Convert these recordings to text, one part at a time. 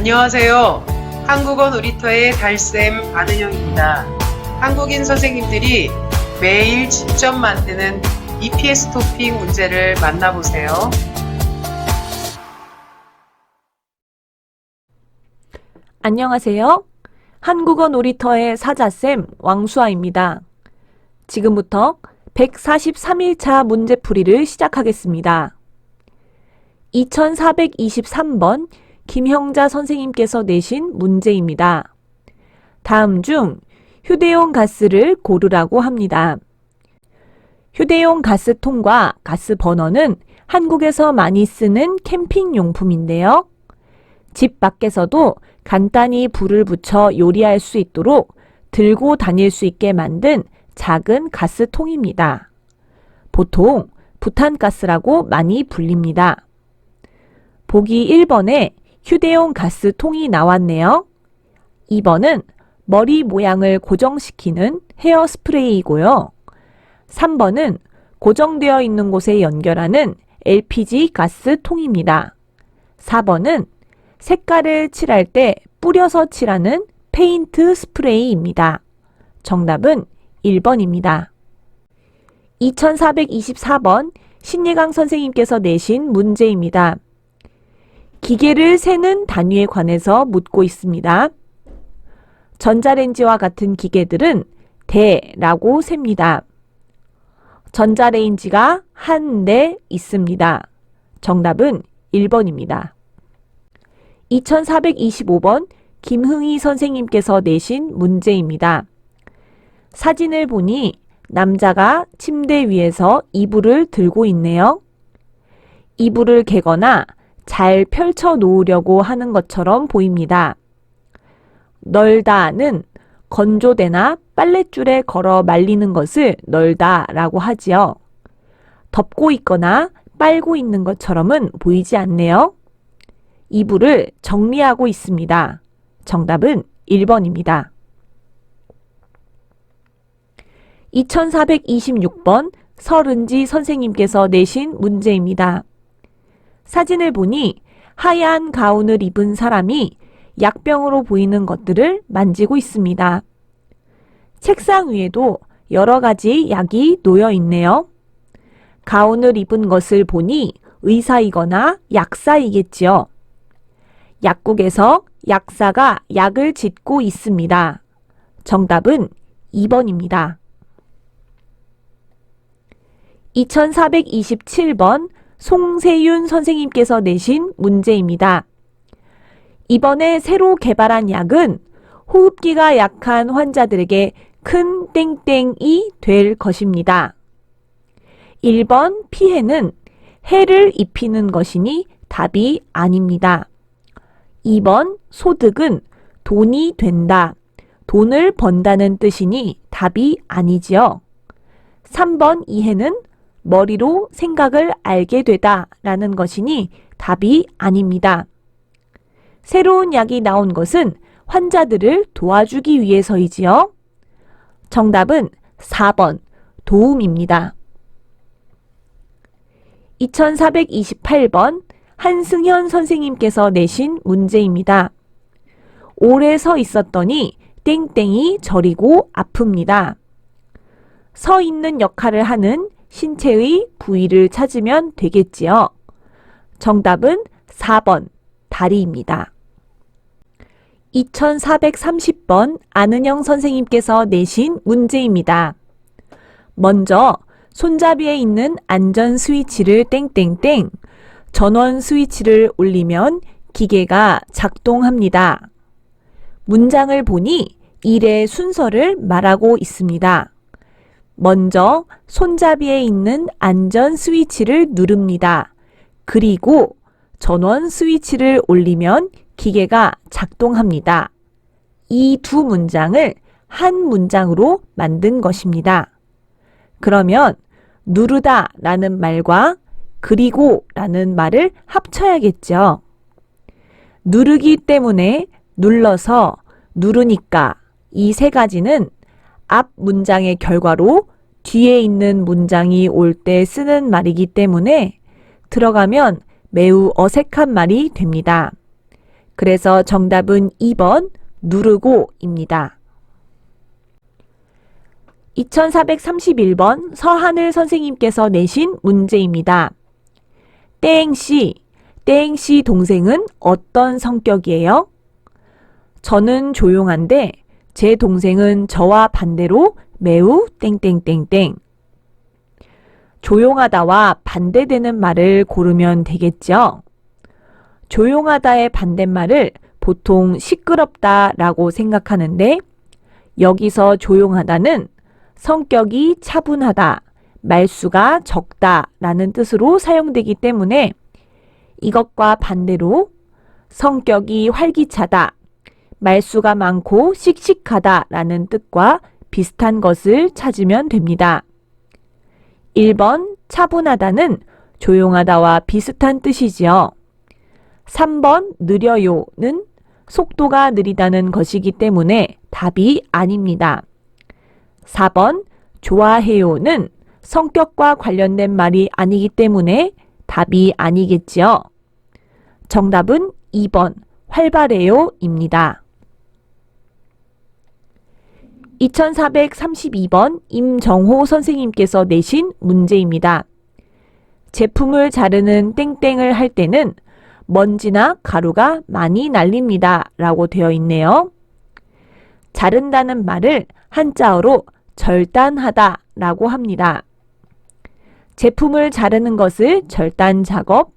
안녕하세요. 한국어 놀이터의 달쌤 안은영입니다. 한국인 선생님들이 매일 직접 만드는 EPS 토픽 문제를 만나보세요. 안녕하세요. 한국어 놀이터의 사자쌤 왕수아입니다. 지금부터 143일차 문제풀이를 시작하겠습니다. 2423번 김형자 선생님께서 내신 문제입니다. 다음 중 휴대용 가스를 고르라고 합니다. 휴대용 가스통과 가스버너는 한국에서 많이 쓰는 캠핑용품인데요. 집 밖에서도 간단히 불을 붙여 요리할 수 있도록 들고 다닐 수 있게 만든 작은 가스통입니다. 보통 부탄가스라고 많이 불립니다. 보기 1번에 휴대용 가스통이 나왔네요. 2번은 머리 모양을 고정시키는 헤어스프레이이고요. 3번은 고정되어 있는 곳에 연결하는 LPG 가스통입니다. 4번은 색깔을 칠할 때 뿌려서 칠하는 페인트 스프레이입니다. 정답은 1번입니다. 2424번 신예강 선생님께서 내신 문제입니다. 기계를 세는 단위에 관해서 묻고 있습니다. 전자레인지와 같은 기계들은 대라고 셉니다. 전자레인지가 한 대 있습니다. 정답은 1번입니다. 2425번 김흥희 선생님께서 내신 문제입니다. 사진을 보니 남자가 침대 위에서 이불을 들고 있네요. 이불을 개거나 잘 펼쳐 놓으려고 하는 것처럼 보입니다. 널다는 건조대나 빨랫줄에 걸어 말리는 것을 널다라고 하지요. 덮고 있거나 빨고 있는 것처럼은 보이지 않네요. 이불을 정리하고 있습니다. 정답은 1번입니다. 2426번 설은지 선생님께서 내신 문제입니다. 사진을 보니 하얀 가운을 입은 사람이 약병으로 보이는 것들을 만지고 있습니다. 책상 위에도 여러 가지 약이 놓여 있네요. 가운을 입은 것을 보니 의사이거나 약사이겠지요. 약국에서 약사가 약을 짓고 있습니다. 정답은 2번입니다. 2427번 송세윤 선생님께서 내신 문제입니다. 이번에 새로 개발한 약은 호흡기가 약한 환자들에게 큰 땡땡이 될 것입니다. 1번 피해는 해를 입히는 것이니 답이 아닙니다. 2번 소득은 돈이 된다, 돈을 번다는 뜻이니 답이 아니지요. 3번 이해는 머리로 생각을 알게 되다 라는 것이니 답이 아닙니다. 새로운 약이 나온 것은 환자들을 도와주기 위해서이지요. 정답은 4번 도움입니다. 2428번 한승현 선생님께서 내신 문제입니다. 오래 서 있었더니 땡땡이 저리고 아픕니다. 서 있는 역할을 하는 신체의 부위를 찾으면 되겠지요. 정답은 4번 다리입니다. 2430번 안은영 선생님께서 내신 문제입니다. 먼저 손잡이에 있는 안전 스위치를 땡땡땡, 전원 스위치를 올리면 기계가 작동합니다. 문장을 보니 일의 순서를 말하고 있습니다. 먼저 손잡이에 있는 안전 스위치를 누릅니다. 그리고 전원 스위치를 올리면 기계가 작동합니다. 이 두 문장을 한 문장으로 만든 것입니다. 그러면 누르다 라는 말과 그리고 라는 말을 합쳐야겠죠. 누르기 때문에 눌러서 누르니까 이 세 가지는 앞 문장의 결과로 뒤에 있는 문장이 올 때 쓰는 말이기 때문에 들어가면 매우 어색한 말이 됩니다. 그래서 정답은 2번 누르고입니다. 2431번 서하늘 선생님께서 내신 문제입니다. 땡씨 동생은 어떤 성격이에요? 저는 조용한데 제 동생은 저와 반대로 매우 땡땡땡땡. 조용하다와 반대되는 말을 고르면 되겠죠? 조용하다의 반대말을 보통 시끄럽다라고 생각하는데 여기서 조용하다는 성격이 차분하다, 말수가 적다라는 뜻으로 사용되기 때문에 이것과 반대로 성격이 활기차다, 말수가 많고 씩씩하다라는 뜻과 비슷한 것을 찾으면 됩니다. 1번 차분하다는 조용하다와 비슷한 뜻이지요. 3번 느려요는 속도가 느리다는 것이기 때문에 답이 아닙니다. 4번 좋아해요는 성격과 관련된 말이 아니기 때문에 답이 아니겠지요. 정답은 2번 활발해요입니다. 2432번 임정호 선생님께서 내신 문제입니다. 제품을 자르는 땡땡을 할 때는 먼지나 가루가 많이 날립니다 라고 되어 있네요. 자른다는 말을 한자어로 절단하다 라고 합니다. 제품을 자르는 것을 절단 작업,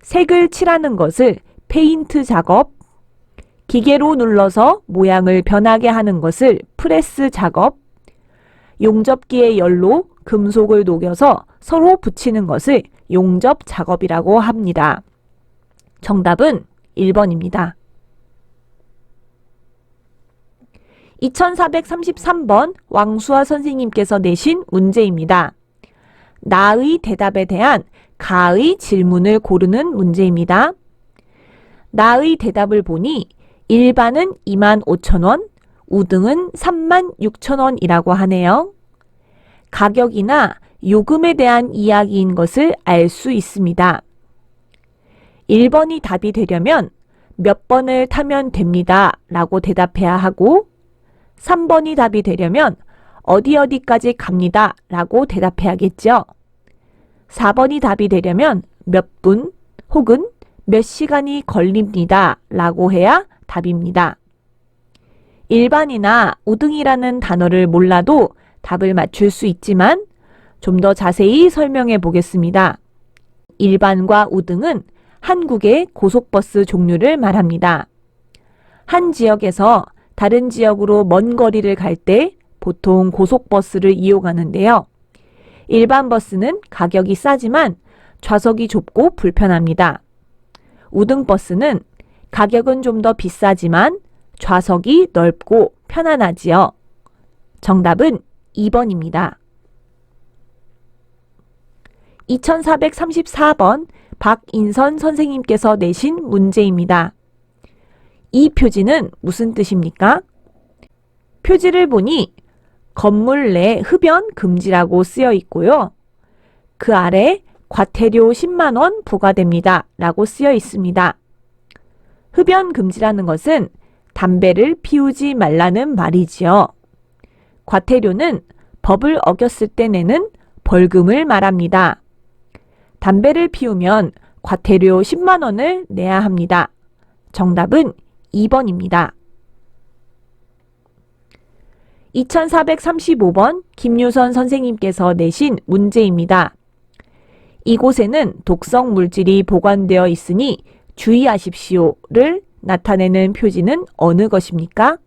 색을 칠하는 것을 페인트 작업, 기계로 눌러서 모양을 변하게 하는 것을 프레스 작업, 용접기의 열로 금속을 녹여서 서로 붙이는 것을 용접 작업이라고 합니다. 정답은 1번입니다. 2433번 왕수아 선생님께서 내신 문제입니다. 나의 대답에 대한 가의 질문을 고르는 문제입니다. 나의 대답을 보니 1반은 25,000원, 우등은 36,000원이라고 하네요. 가격이나 요금에 대한 이야기인 것을 알 수 있습니다. 1번이 답이 되려면 몇 번을 타면 됩니다 라고 대답해야 하고 3번이 답이 되려면 어디까지 갑니다 라고 대답해야겠죠. 4번이 답이 되려면 몇 분 혹은 몇 시간이 걸립니다 라고 해야 답입니다. 일반이나 우등이라는 단어를 몰라도 답을 맞출 수 있지만 좀 더 자세히 설명해 보겠습니다. 일반과 우등은 한국의 고속버스 종류를 말합니다. 한 지역에서 다른 지역으로 먼 거리를 갈 때 보통 고속버스를 이용하는데요. 일반 버스는 가격이 싸지만 좌석이 좁고 불편합니다. 우등버스는 가격은 좀 더 비싸지만 좌석이 넓고 편안하지요. 정답은 2번입니다. 2434번 박인선 선생님께서 내신 문제입니다. 이 표지는 무슨 뜻입니까? 표지를 보니 건물 내 흡연 금지라고 쓰여 있고요. 그 아래 과태료 10만원 부과됩니다 라고 쓰여 있습니다. 흡연 금지라는 것은 담배를 피우지 말라는 말이지요. 과태료는 법을 어겼을 때 내는 벌금을 말합니다. 담배를 피우면 과태료 10만원을 내야 합니다. 정답은 2번입니다. 2435번 김유선 선생님께서 내신 문제입니다. 이곳에는 독성 물질이 보관되어 있으니 주의하십시오를 나타내는 표지는 어느 것입니까?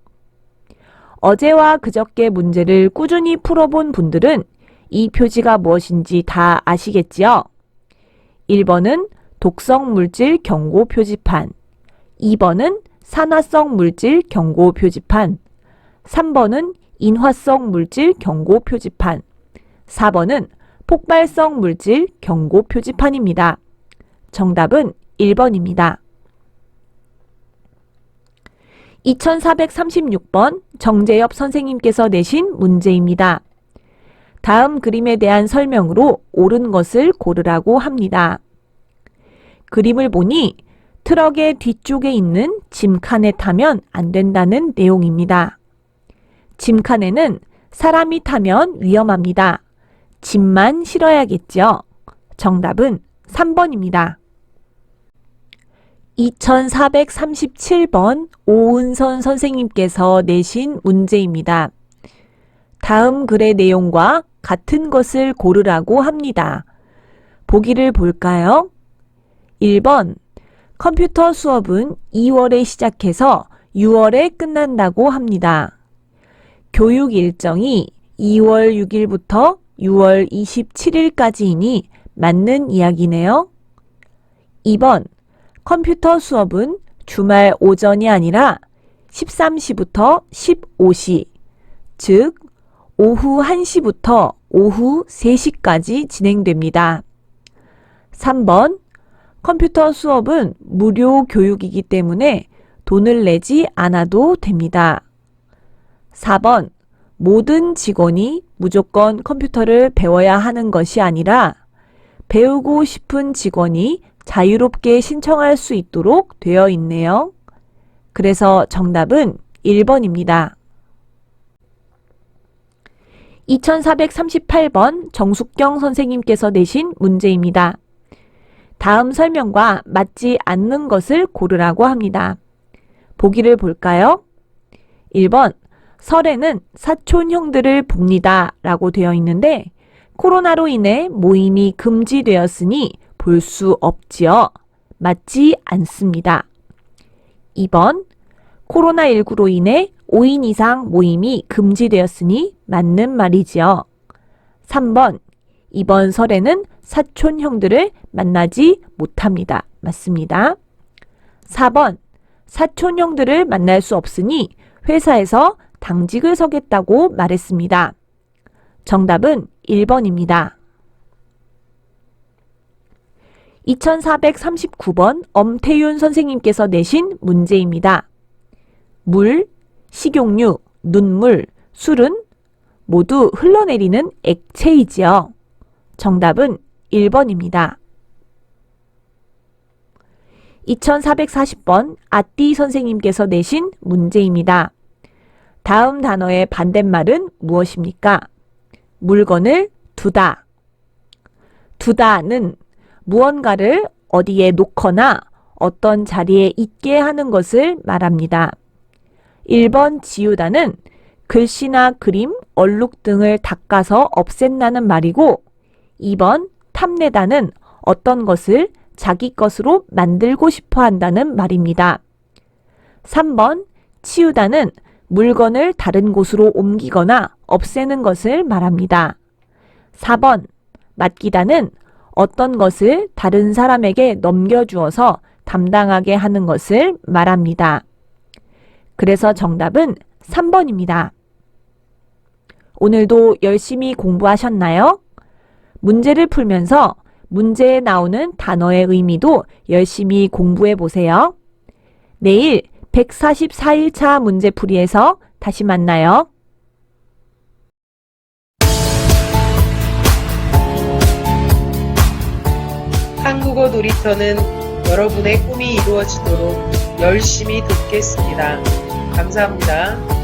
어제와 그저께 문제를 꾸준히 풀어본 분들은 이 표지가 무엇인지 다 아시겠지요? 1번은 독성 물질 경고 표지판, 2번은 산화성 물질 경고 표지판, 3번은 인화성 물질 경고 표지판, 4번은 폭발성 물질 경고 표지판입니다. 정답은 1번입니다. 2436번 정재엽 선생님께서 내신 문제입니다. 다음 그림에 대한 설명으로 옳은 것을 고르라고 합니다. 그림을 보니 트럭의 뒤쪽에 있는 짐칸에 타면 안 된다는 내용입니다. 짐칸에는 사람이 타면 위험합니다. 짐만 실어야겠죠. 정답은 3번입니다. 2437번 오은선 선생님께서 내신 문제입니다. 다음 글의 내용과 같은 것을 고르라고 합니다. 보기를 볼까요? 1번 컴퓨터 수업은 2월에 시작해서 6월에 끝난다고 합니다. 교육 일정이 2월 6일부터 6월 27일까지이니 맞는 이야기네요. 2번 컴퓨터 수업은 주말 오전이 아니라 13시부터 15시, 즉 오후 1시부터 오후 3시까지 진행됩니다. 3번 컴퓨터 수업은 무료 교육이기 때문에 돈을 내지 않아도 됩니다. 4번 모든 직원이 무조건 컴퓨터를 배워야 하는 것이 아니라 배우고 싶은 직원이 자유롭게 신청할 수 있도록 되어 있네요. 그래서 정답은 1번입니다. 2438번 정숙경 선생님께서 내신 문제입니다. 다음 설명과 맞지 않는 것을 고르라고 합니다. 보기를 볼까요? 1번 설에는 사촌 형들을 봅니다 라고 되어 있는데 코로나로 인해 모임이 금지되었으니 볼 수 없지요. 맞지 않습니다. 2번 코로나19로 인해 5인 이상 모임이 금지되었으니 맞는 말이지요. 3번 이번 설에는 사촌 형들을 만나지 못합니다. 맞습니다. 4번 사촌 형들을 만날 수 없으니 회사에서 당직을 서겠다고 말했습니다. 정답은 1번입니다. 2439번 엄태윤 선생님께서 내신 문제입니다. 물, 식용유, 눈물, 술은 모두 흘러내리는 액체이지요. 정답은 1번입니다. 2440번 아띠 선생님께서 내신 문제입니다. 다음 단어의 반대말은 무엇입니까? 물건을 두다. 두다는 무언가를 어디에 놓거나 어떤 자리에 있게 하는 것을 말합니다. 1번 지우다는 글씨나 그림, 얼룩 등을 닦아서 없앤다는 말이고 2번 탐내다는 어떤 것을 자기 것으로 만들고 싶어 한다는 말입니다. 3번 치우다는 물건을 다른 곳으로 옮기거나 없애는 것을 말합니다. 4번 맡기다는 어떤 것을 다른 사람에게 넘겨주어서 담당하게 하는 것을 말합니다. 그래서 정답은 3번입니다. 오늘도 열심히 공부하셨나요? 문제를 풀면서 문제에 나오는 단어의 의미도 열심히 공부해 보세요. 내일 144일차 문제풀이에서 다시 만나요. 한국어 놀이터는 여러분의 꿈이 이루어지도록 열심히 돕겠습니다. 감사합니다.